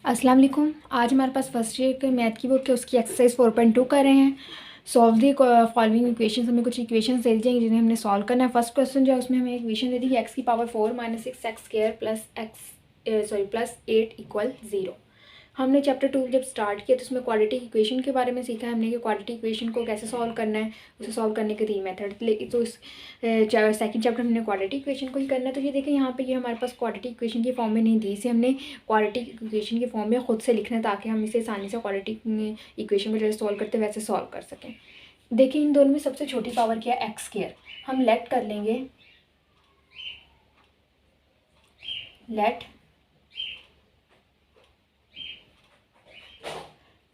अस्सलाम वालेकुम। आज हमारे पास फर्स्ट ईयर के मैथ की बुक है, उसकी एक्सरसाइज 4.2 कर रहे हैं। Solve the following equations. हमें कुछ इक्वेशंस दे दी जाएंगी जिन्हें हमने सॉल्व करना है। फर्स्ट क्वेश्चन जो है उसमें हमें इक्वेशन दे दी है एक्स की power 4 minus 6 x square plus 8 equal 0। हमने चैप्टर 2 जब स्टार्ट किया तो उसमें क्वाड्रेटिक इक्वेशन के बारे में सीखा है हमने कि क्वाड्रेटिक इक्वेशन को कैसे सॉल्व करना है, उसे सॉल्व करने के 3 मेथड। तो इस सेकंड चैप्टर में हमने क्वाड्रेटिक इक्वेशन को ही करना है। तो ये देखें यहाँ पे ये हमारे पास क्वाड्रेटिक इक्वेशन की फॉर्म में नहीं दी, इसे हमने क्वाड्रेटिक इक्वेशन की फॉर्म में खुद से लिखना है ताकि हम इसे आसानी से क्वाड्रेटिक इक्वेशन को जैसे सॉल्व करते वैसे सॉल्व कर सकें। देखिए इन दोनों में सबसे छोटी पावर क्या है, एक्स स्क्वायर। हम लेट कर लेंगे, let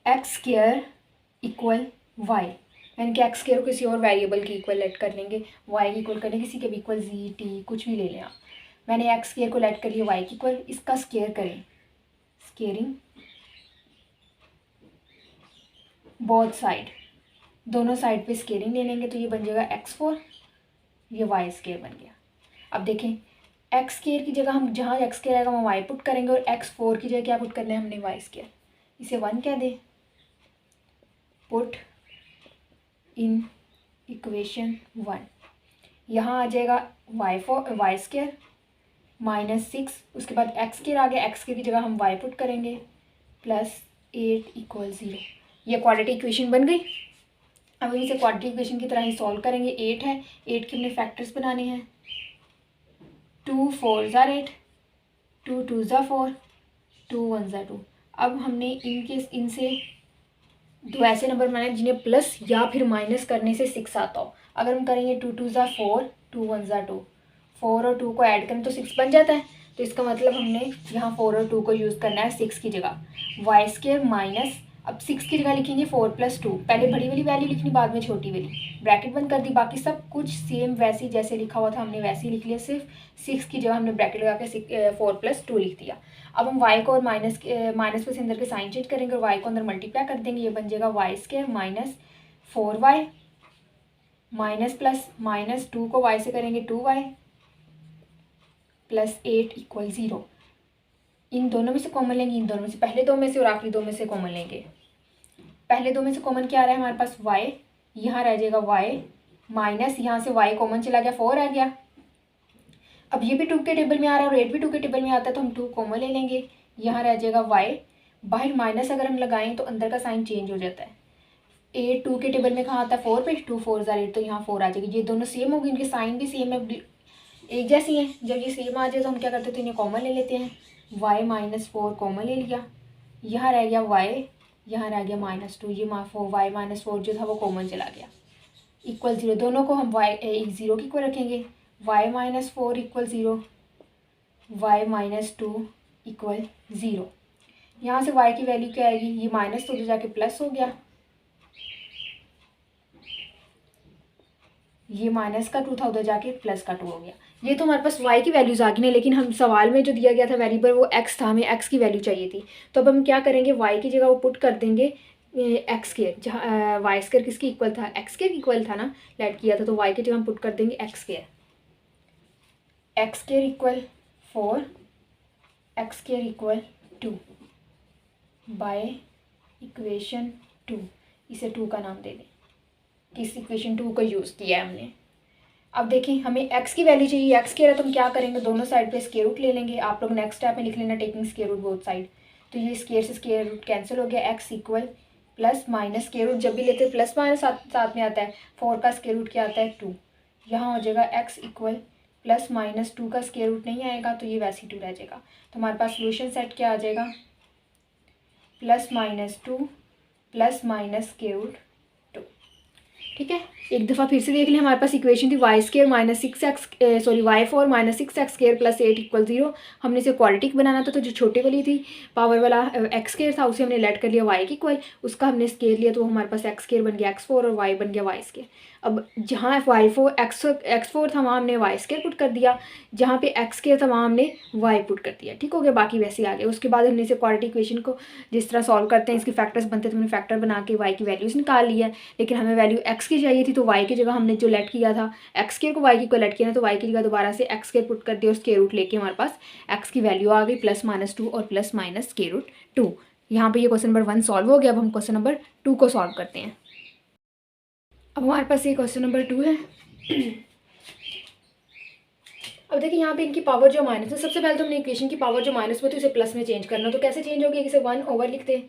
x square equal y, यानी कि एक्स स्क्वायर को किसी और वेरिएबल की इक्वल लेट कर लेंगे, वाई की इक्वल करेंगे, किसी के भी इक्वल जी टी कुछ भी ले लें आप। मैंने एक्स स्क्वायर को लेट कर लिया वाई की इक्वल, इसका स्क्वायर करें, स्क्वेयरिंग बोथ साइड, दोनों साइड पे स्क्वेयरिंग ले लेंगे तो ये बन जाएगा x4, ये वाई स्क्वायर बन गया। अब देखें एक्स स्क्वायर की जगह हम जहाँ एक्स स्क्वायर आएगा वहाँ वाई पुट करेंगे और x4 की जगह क्या पुट करना है हमने, वाई स्क्वायर। इसे 1 क्या दे, पुट इन इक्वेशन 1। यहाँ आ जाएगा वाई स्क्वायर माइनस 6, उसके बाद एक्स स्क्वायर आ गया, एक्स स्क्वायर की जगह हम वाई पुट करेंगे प्लस 8 इक्वल 0। ये क्वाड्रेटिक इक्वेशन बन गई। अब हम इसे क्वाड्रेटिक इक्वेशन की तरह ही सॉल्व करेंगे। 8 है, 8 के हमने फैक्टर्स बनाने हैं। 2 4 ज़ा 8, 2 2 ज़ा 4, 2 1 ज़ा 2। अब हमने इनसे दो ऐसे नंबर बनाए जिन्हें प्लस या फिर माइनस करने से 6 आता हो। अगर हम करेंगे 2 2 ज़ा 4, 2 1 ज़ा 2, 4 और 2 को ऐड करें तो 6 बन जाता है। तो इसका मतलब हमने यहाँ 4 और 2 को यूज़ करना है 6 की जगह। वाई स्क्वायर माइनस, अब 6 की जगह लिखेंगे 4 + 2, पहले बड़ी वाली वैल्यू लिखनी बाद में छोटी वाली, ब्रैकेट बंद कर दी। बाकी सब कुछ सेम वैसे जैसे लिखा हुआ था हमने वैसे ही लिख लिया, सिर्फ 6 की जगह हमने ब्रैकेट लगा के 4 + 2 लिख दिया। अब हम y को और माइनस पे से अंदर के साइन चेंज करेंगे और y को अंदर मल्टीप्लाई कर देंगे, ये बन जाएगा y square minus 4y minus plus minus 2 को y से करेंगे 2y प्लस 8 इक्वल 0। इन दोनों में से कॉमन लेंगे, इन दोनों में से, पहले दो में से और आखिरी दो में से कॉमन लेंगे। पहले दो में से कॉमन क्या आ रहा है हमारे पास, y, यहाँ रह जाएगा y माइनस, यहाँ से y कॉमन चला गया 4 आ गया। अब ये भी 2 के टेबल में आ रहा है और 8 भी 2 के टेबल में आता है तो हम 2 कॉमन ले लेंगे, यहाँ रह जाएगा y। बाहर माइनस अगर हम लगाएं तो अंदर का साइन चेंज हो जाता है। 8 2 के टेबल में कहाँ आता है 4 पे, 2 4 ज़ा 8, तो यहाँ 4 आ जाएगी। ये दोनों सेम होगी, इनके साइन भी सेम है, एक जैसी हैं। जब ये सेम आ जाए तो हम क्या करते हैं, तो इन्हें कॉमन ले लेते हैं। y माइनस 4 कॉमन ले लिया, यहाँ रह गया y, यहाँ रह गया -2, ये y माइनस 4 जो था वो कॉमन चला गया, इक्वल 0। दोनों को हम y 0 की इक्वल रखेंगे, y minus 4 equal 0, y minus 2 equal 0। यहाँ से y की वैल्यू क्या आएगी, ये माइनस तो जाके प्लस हो गया, ये माइनस का 2 था उधर जाके प्लस का 2 हो गया। ये तो हमारे पास y की वैल्यूज आ गई ना, लेकिन हम सवाल में जो दिया गया था वेरिएबल वो x था, हमें x की वैल्यू चाहिए थी। तो अब हम क्या करेंगे, y की जगह वो पुट कर देंगे एक्स स्क्वायर, जहाँ वाई स्क्वायर किसकी इक्वल था, एक्स स्क्वायर की इक्वल था ना, लेट किया था, तो y की जगह हम पुट कर देंगे x square. X square equal 4, x square equal 2 by equation 2, इसे 2 का नाम दे दें, किस इक्वेशन 2 को यूज़ किया है हमने। अब देखिए हमें x की वैल्यू चाहिए, x स्क्वायर है तो हम क्या करेंगे, दोनों साइड पे स्क्वायर रूट ले लेंगे। आप लोग नेक्स्ट स्टेप में लिख लेना taking square root both side. तो ये स्क्वायर से स्क्वायर रूट कैंसिल हो गया, x equal plus minus square root जब भी लेते हैं प्लस माइनस साथ में आता है, 4 का स्क्वायर रूट क्या आता है 2, यहाँ हो जाएगा x इक्वल प्लस माइनस 2 का स्क्वायर रूट नहीं आएगा तो ये वैसे ही 2 रह जाएगा। तो हमारे पास सोल्यूशन सेट क्या आ जाएगा, +-2 प्लस माइनस स्क्वायर रूट 2। ठीक है, एक दफ़ा फिर से देख लें, हमारे पास इक्वेशन थी y square minus 6x y4 minus 6x square plus 8 equal 0। हमने इसे क्वाड्रेटिक बनाना था, तो जो छोटे वाली थी पावर वाला x स्क्वायर था उसे हमने लेट कर लिया y की इक्वल, उसका हमने स्क्वायर लिया तो हमारे पास x स्क्वायर बन गया x4 और y बन गया y स्क्वायर। अब जहाँ x4 था वहाँ हमने y स्क्वायर पुट कर दिया, जहाँ पे x स्क्वायर था वहाँ हमने y पुट कर दिया। ठीक हो गया, बाकी वैसे ही आ गया। उसके बाद हमने इसे क्वाड्रेटिक इक्वेशन को जिस तरह सॉल्व करते हैं, इसके फैक्टर्स बनते हैं तो हमने फैक्टर बना के y की वैल्यूज़ निकाल लिया, लेकिन हमें वैल्यू x एक्स की चाहिए थी तो वाई की जगह हमने जो लेट किया था एक्स स्क्वायर को वाई की को लेट किया ना, तो वाई की जगह दोबारा से एक्स स्क्वायर पुट कर दिया और स्क्वायर रूट लेके हमारे पास एक्स की वैल्यू आ गई +-2 और +-√2। यहाँ पे ये क्वेश्चन नंबर 1 सॉल्व हो गया। अब हम क्वेश्चन नंबर 2 को सॉल्व करते हैं। अब हमारे पास ये क्वेश्चन नंबर 2 है। अब देखिए यहाँ पे इनकी पावर जो माइनस है, सबसे पहले तो हमने इक्वेशन की पावर जो माइनस में तो इसे प्लस में चेंज करना, तो कैसे चेंज होगी, इसे 1 ओवर लिखते हैं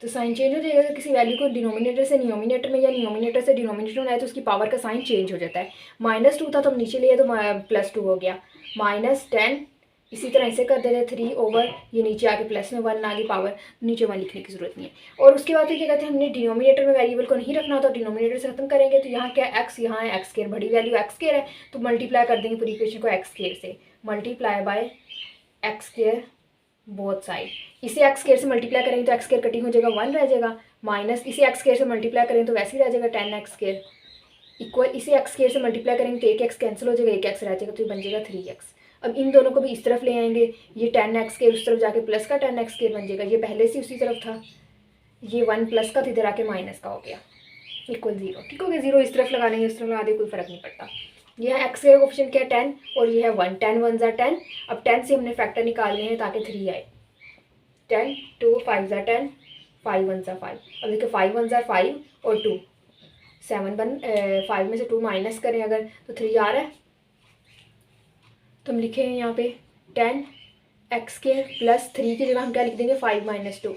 तो साइन चेंज हो जाएगा। तो किसी वैल्यू को डिनोमिनेटर से न्यूमिनेटर में या न्यूमिनेटर से डिनोमिनेटर में आए तो उसकी पावर का साइन चेंज हो जाता है। -2 था तो हम नीचे लिए तो +2 हो गया, -10 इसी तरह इसे कर देते 3 ओवर ये नीचे आके प्लस में 1 आ गई पावर, नीचे 1 लिखने की जरूरत नहीं है। और उसके बाद क्या कहते हैं, हमने डिनोमिनेटर में वेरिएबल को नहीं रखना, तो डिनोमिनेटर से खत्म करेंगे तो यहाँ क्या एक्स, यहाँ है एक्स स्क्वायर, बड़ी वैल्यू एक्स स्क्वायर है तो मल्टीप्लाई कर देंगे पूरी इक्वेशन को एक्स स्क्वायर से, multiply by x square both side. इसे एक्स स्क्वायर से मल्टीप्लाई करेंगे तो एक्स स्क्वायर कटिंग हो जाएगा 1 रह जाएगा, माइनस इसे एक्स स्क्वायर से मल्टीप्लाई करेंगे तो वैसे ही रह जाएगा 10x स्क्वायर, इक्वल इसे एक्स स्क्वायर से मल्टीप्लाई करेंगे तो 1x कैंसिल हो जाएगा, 1x रह जाएगा तो ये बन जाएगा 3x। अब इन दोनों को भी इस तरफ ले आएंगे, ये 10x स्क्वायर उस तरफ जाके प्लस का 10x स्क्वायर बन जाएगा, ये पहले से उसी तरफ था, ये 1 प्लस का तो इधर आके माइनस का हो गया, इक्वल 0। ठीक हो गया, 0 इस तरफ लगा लेंगे उस तरफ लगा देंगे, कोई फर्क नहीं पड़ता। यह एक्स का ऑप्शन क्या है 10 और ये है 1, 10 1 ज़ा 10। अब 10 से हमने फैक्टर निकालने हैं ताकि 3 आए, 10 2 5 ज़ा 10, 5 1 ज़ा 5। अब देखिए 5 1 ज़ा 5 और 2 7 1, 5 में से 2 माइनस करें अगर तो 3 आ रहा है, तो हम लिखे हैं यहाँ पे 10 एक्स स्क्वायर प्लस 3 की जगह हम क्या लिख देंगे 5 - 2,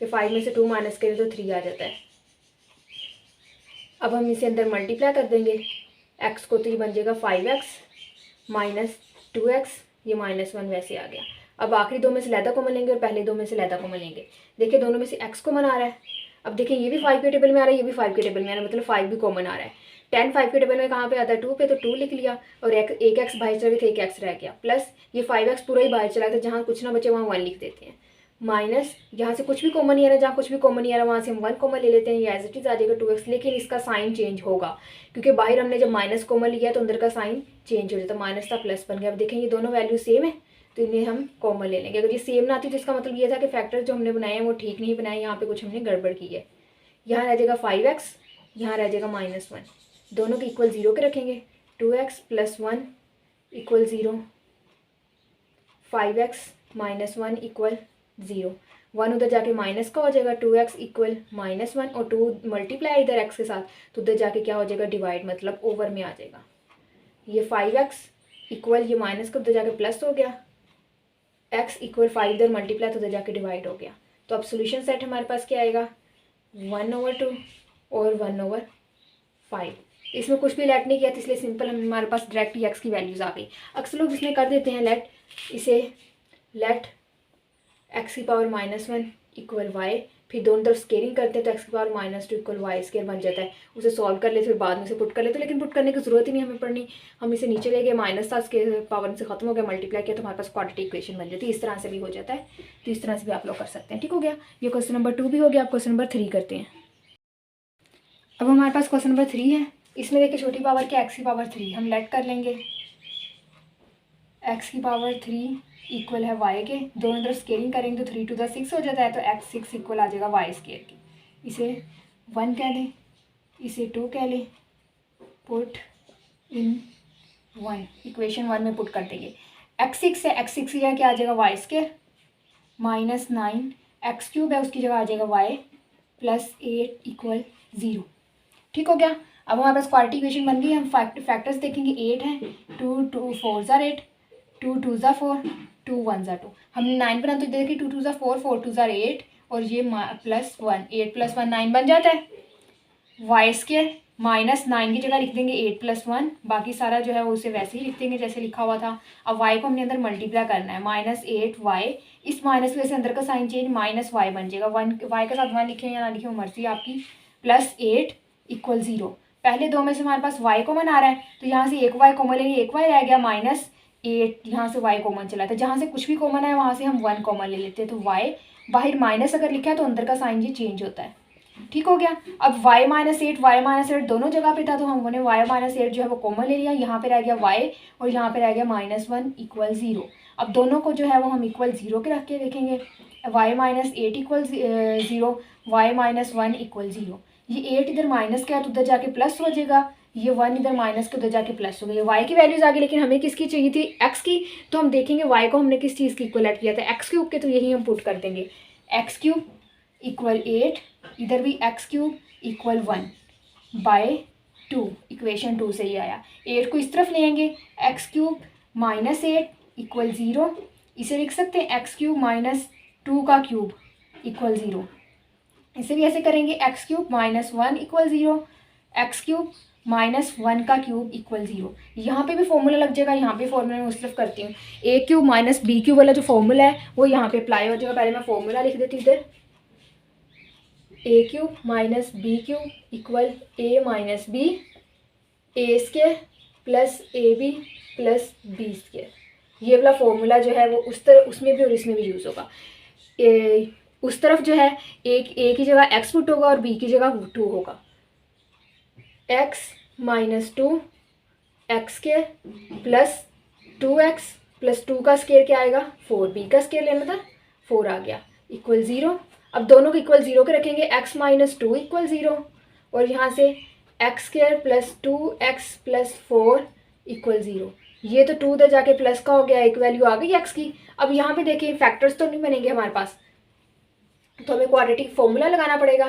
फिर 5 में से 2 माइनस करें तो 3 आ जाता है। अब हम इसे अंदर मल्टीप्लाई कर देंगे एक्स को, तो ये बन जाएगा 5x - 2x, ये -1 वैसे आ गया। अब आखिरी दो में से लैदा कॉमन लेंगे और पहले दो में से लैदा कॉमन लेंगे। देखिए दोनों में से x कॉमन आ रहा है, अब देखिए ये भी 5 के टेबल में आ रहा है, ये भी 5 के टेबल में आ रहा है, मतलब 5 भी कॉमन आ रहा है। 10 5 के टेबल में कहाँ पे आता है 2 पे, तो 2 लिख लिया और एक x बाहर चला गया तो 1x रह गया, प्लस ये 5x पूरा ही बाहर चला गया, तो जहाँ कुछ ना बचे वहाँ 1 लिख देते हैं, माइनस यहाँ से कुछ भी कॉमन नहीं आ रहा, जहाँ कुछ भी कॉमन नहीं आ रहा वहाँ से हम 1 कॉमन ले लेते हैं, ये एज इट इज आ जाएगा 2x। लेकिन इसका साइन चेंज होगा क्योंकि बाहर हमने जब माइनस कॉमन लिया तो अंदर का साइन चेंज हो जाता, माइनस था प्लस बन गया। अब देखें ये दोनों वैल्यू सेम है तो इन्हें हम कॉमन ले लेंगे। अगर ये सेम ना आती तो इसका मतलब ये था कि फैक्टर जो हमने बनाए हैं वो ठीक नहीं बनाए, यहाँ पे कुछ हमने गड़बड़ की है। यहाँ रह जाएगा 5x, यहाँ रह जाएगा -1, दोनों के इक्वल 0 के रखेंगे, 2x + 1 = 0, 5x - 1 = 0, 1 उधर जाके माइनस का हो जाएगा, 2x = -1 और 2 मल्टीप्लाई इधर x के साथ तो उधर जाके क्या हो जाएगा डिवाइड, मतलब ओवर में आ जाएगा। ये 5x = ये माइनस का उधर जाके प्लस हो गया, x = 5 इधर मल्टीप्लाई तो उधर जाके डिवाइड हो गया। तो अब सोल्यूशन सेट हमारे पास क्या आएगा 1/2 और 1/5। इसमें कुछ भी लेट नहीं किया था इसलिए सिंपल हमारे पास डायरेक्ट x की वैल्यूज़ आ गई। अक्सर लोग इसमें कर देते हैं लेट, इसे लेट x की पावर -1 = y, फिर दोनों तरफ स्केलिंग करते हैं तो x की पावर -2 = y² बन जाता है। उसे सॉल्व कर लेते फिर बाद में से पुट कर लेते, लेकिन पुट करने की जरूरत ही नहीं हमें पड़नी, हम इसे नीचे ले गए, माइनस था इसके पावर से खत्म हो गया, मल्टीप्लाई किया तो हमारे पास क्वाड्रेटिक इक्वेशन बन जाती है। इस तरह से भी हो जाता है, तो इस तरह से भी आप लोग कर सकते हैं। ठीक हो गया, ये क्वेश्चन नंबर 2 भी हो गया। आप क्वेश्चन नंबर 3 करते हैं। अब हमारे पास क्वेश्चन नंबर 3 है, इसमें देखिए छोटी पावर क्या x की पावर 3 हम लेट कर लेंगे, x की पावर 3 इक्वल है y के, दोनों तरफ स्केलिंग करेंगे तो 3 to the 6 हो जाता है, तो x 6 इक्वल आ जाएगा y² के। इसे 1 कह लें, इसे 2 कह लें, पुट इन 1, इक्वेशन 1 में पुट कर देंगे। x 6 है, x 6 क्या आ जाएगा y² -9, x³ है उसकी जगह आ जाएगा y + 8 = 0। ठीक हो गया। अब हमारे पास क्वाड्रेटिक इक्वेशन बन गई। हम फैक्टर्स देखेंगे, 8 है, 2 2 4 ज़ा 8, 2 2 ज़ा 4, 2 1 ज़ा 2। हमने 9 बना तो देखिए 2 2 ज़ा 4, 4 2 ज़ा 8 और ये +1, 8 + 1 9 बन जाता है। y² -9 की जगह लिख देंगे 8 + 1, बाकी सारा जो है वो उसे वैसे ही लिख देंगे जैसे लिखा हुआ था। अब y को हमने अंदर मल्टीप्लाई करना है, -8y, इस माइनस की वजह से अंदर का साइन चेंज -y बन जाएगा, 1 y के साथ 1 लिखें या ना लिखें मर्जी आपकी, +8 = 0। पहले दो में से हमारे पास y कॉमन आ रहा है तो यहाँ से एक y कॉमन लेंगे, एक y रह गया, -8 यहाँ से y कॉमन चला था, जहाँ से कुछ भी कॉमन है वहाँ से हम 1 कॉमन ले लेते हैं, तो y बाहर माइनस अगर लिखा है तो अंदर का साइन ये चेंज होता है। ठीक हो गया। अब y -8 दोनों जगह पे था तो हमने y -8 जो है वो कॉमन ले लिया, यहाँ पे रह गया y और यहाँ पे रह गया -1 = 0। अब दोनों को जो है वो हम इक्वल 0 के रख के देखेंगे, y -8 = 0, y -1 = 0। ये 8 इधर माइनस का है तो उधर जाके प्लस हो जाएगा, ये 1 इधर माइनस के उधर जाके प्लस हो गया। वाई की वैल्यूज आ गई, लेकिन हमें किसकी चाहिए थी, एक्स की। तो हम देखेंगे वाई को हमने किस चीज़ की इक्वल ऐड किया था, एक्स क्यूब के, तो यही हम पुट कर देंगे। एक्स क्यूब इक्वल 8, इधर भी एक्स क्यूब इक्वल 1/2, इक्वेशन 2 से ही आया। 8 को इस तरफ लेंगे, एक्स क्यूब माइनस 8 इक्वल 0, इसे लिख सकते हैं एक्स क्यूब माइनस 2 का क्यूब इक्वल 0। इसे भी ऐसे करेंगे, x cube minus 1 equal 0, x cube minus 1 का क्यूब इक्वल 0। यहाँ पे भी फॉर्मूला लग जाएगा, यहाँ पे फॉर्मूला मैं उस तरफ करती हूँ। ए क्यूब माइनस बी क्यूब वाला जो फॉर्मूला है वो यहाँ पे अप्लाई हो जाएगा। पहले मैं फॉर्मूला लिख देती हूँ इधर, A cube minus B cube equal A minus B, A square plus A B plus B square. ये वाला फॉर्मूला जो है वो उस तरफ, उसमें भी और इसमें भी यूज़ होगा। उस तरफ जो है एक ए की जगह एक्स पुट होगा और बी की जगह 2 होगा। X minus 2 x square plus 2x plus 2 का स्क्वायर क्या आएगा 4, बी का स्क्वायर लेना था 4 आ गया इक्वल 0। अब दोनों को इक्वल 0 के रखेंगे, x माइनस 2 इक्वल 0 और यहाँ से x square plus 2x plus 4 equal 0। ये तो 2 उधर जाके प्लस का हो गया, एक वैल्यू आ गई x की। अब यहाँ पे देखिए फैक्टर्स तो नहीं बनेंगे हमारे पास, तो हमें क्वाड्रेटिक फॉर्मूला लगाना पड़ेगा।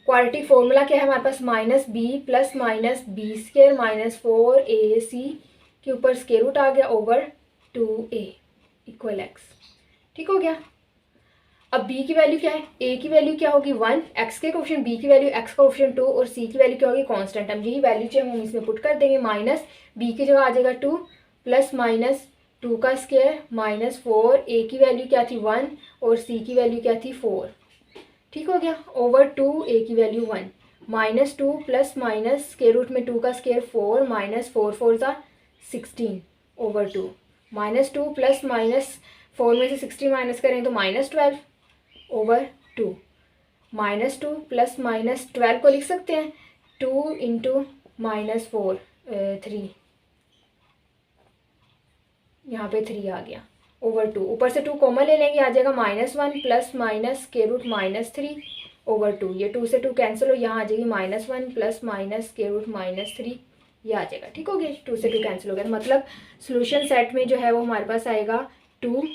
क्वाड्रेटिक फॉर्मूला क्या है हमारे पास, minus B plus minus B square minus 4ac के ऊपर स्क्वायर रूट आ गया ओवर 2a इक्वल x। ठीक हो गया। अब b की वैल्यू क्या है, a की वैल्यू क्या होगी 1, x के कोएफिशिएंट, b की वैल्यू x का कोएफिशिएंट 2 और c की वैल्यू क्या होगी कांस्टेंट। हम यही वैल्यू जो हम इसमें पुट कर देंगे, माइनस b की जगह आ जाएगा 2 प्लस माइनस 2 का स्क्वायर माइनस 4, a की वैल्यू क्या थी 1 और c की वैल्यू क्या थी 4। ठीक हो गया ओवर 2, a की value 1 minus 2 plus minus square root में 2 का स्क्वायर 4 माइनस 4 4 सा 16 ओवर 2 माइनस 2 प्लस माइनस 4 में से 16 माइनस करें तो minus 12 over 2 minus 2 plus minus 12 को लिख सकते हैं 2 इंटू माइनस 4 3, यहाँ पे 3 आ गया ओवर 2, ऊपर से 2 कॉमन ले लेंगे आ जाएगा -1 plus minus square root -3 over 2। ये 2 से 2 कैंसिल हो, यहाँ आ जाएगी -1 प्लस माइनस स्क्वायर रूट -3, ये आ जाएगा। ठीक हो गया, 2 से 2 कैंसिल हो गया, मतलब सोल्यूशन सेट में जो है वो हमारे पास आएगा 2,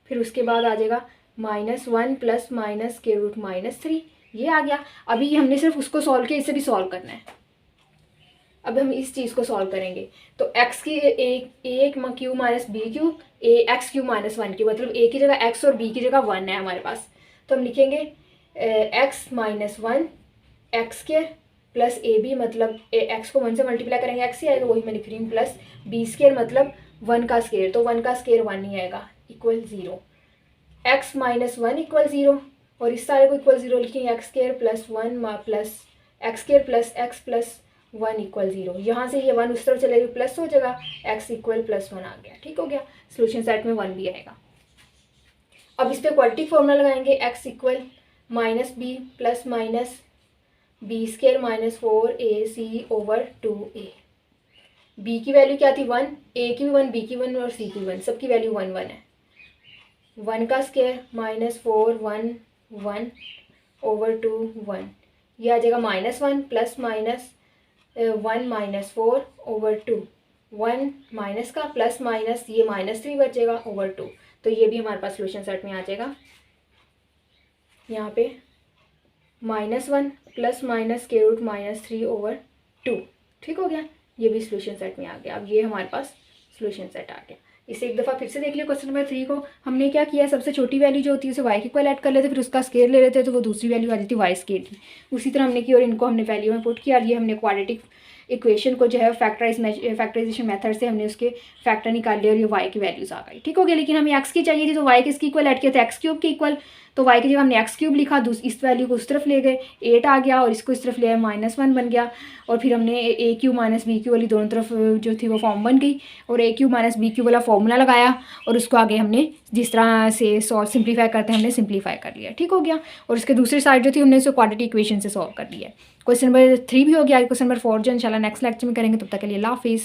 फिर उसके बाद आ जाएगा -1 प्लस माइनस स्क्वायर रूट -3, ये आ गया। अभी हमने सिर्फ उसको सॉल्व किया, इसे भी सॉल्व करना है। अब हम इस चीज़ को सॉल्व करेंगे तो x की A cube minus B cube X cube minus 1 cube, मतलब a की जगह x और b की जगह 1 है हमारे पास, तो हम लिखेंगे x minus 1 x square plus ए बी, मतलब x को 1 से मल्टीप्लाई करेंगे x ही आएगा, वही मैं लिख रही हूँ, प्लस बी स्क्वायर मतलब 1 का स्क्वायर, तो 1 का स्क्वायर 1 ही आएगा इक्वल 0। x माइनस 1 इक्वल 0 और इस सारे को इक्वल 0 लिखेंगे, x square plus 1 plus x square plus x plus 1 equal 0। यहाँ से ये 1 उस तरफ चलेगा प्लस हो जाएगा, x इक्वल प्लस 1 आ गया। ठीक हो गया, सोल्यूशन सेट में 1 भी आएगा। अब इस पर क्वाड्रेटिक फॉर्मूला लगाएंगे, x equal minus B plus minus B square minus 4ac over 2a। b की वैल्यू क्या थी 1, a की भी 1, b की 1 और c की 1, सबकी वैल्यू 1 1 है। 1 का स्क्वायर माइनस 4 1 1 ओवर 2 1, ये आ जाएगा -1 plus minus 1 minus 4 over 2, 1 minus का प्लस माइनस ये -3 बचेगा ओवर 2, तो ये भी हमारे पास सोल्यूशन सेट में आ जाएगा। यहाँ पे -1 plus minus square root -3 over 2। ठीक हो गया, ये भी सोल्यूशन सेट में आ गया। अब ये हमारे पास सोल्यूशन सेट आ गया। इसे एक दफ़ा फिर से देख लियो, क्वेश्चन नंबर 3 को हमने क्या किया, सबसे छोटी वैल्यू जो होती है उसे y के इक्वल ऐड कर लेते, फिर उसका स्केयर ले लेते तो वो दूसरी वैल्यू आ जाती है y स्केयर की। उसी तरह हमने की और इनको हमने वैल्यू में पुट किया और ये हमने क्वाड्रेटिक इक्वेशन को जो है फैक्टराइजेशन मेथड से हमने उसके फैक्टर निकाल लिए और ये y की वैल्यूज़ आ गई। ठीक हो गया, लेकिन हमें x की चाहिए थी तो y किसकी इक्वल ऐड किया था, एक्स क्यूब की इक्वल, तो y की जगह हमने एक्स क्यूब लिखा, इस वैल्यू को उस तरफ ले गए 8 आ गया और इसको इस तरफ ले आए -1 बन गया, और फिर हमने ए क्यूब माइनस बी क्यूब वाली दोनों तरफ जो थी वो फॉर्म बन गई और ए क्यूब माइनस बी क्यूब वाला फॉर्मूला लगाया और उसको आगे हमने जिस तरह से सॉल्व सिंप्लीफाई करते हैं हमने सिंप्लीफाई कर लिया। ठीक हो गया, और इसके दूसरी साइड जो थी हमने उसको क्वाड्रेटिक इक्वेशन से सॉल्व कर लिया। क्वेश्चन नंबर 3 भी हो गया, क्वेश्चन नंबर 4 जो इंशाल्लाह नेक्स्ट लेक्चर में करेंगे, तब तक के लिए अल्लाह हाफिज़।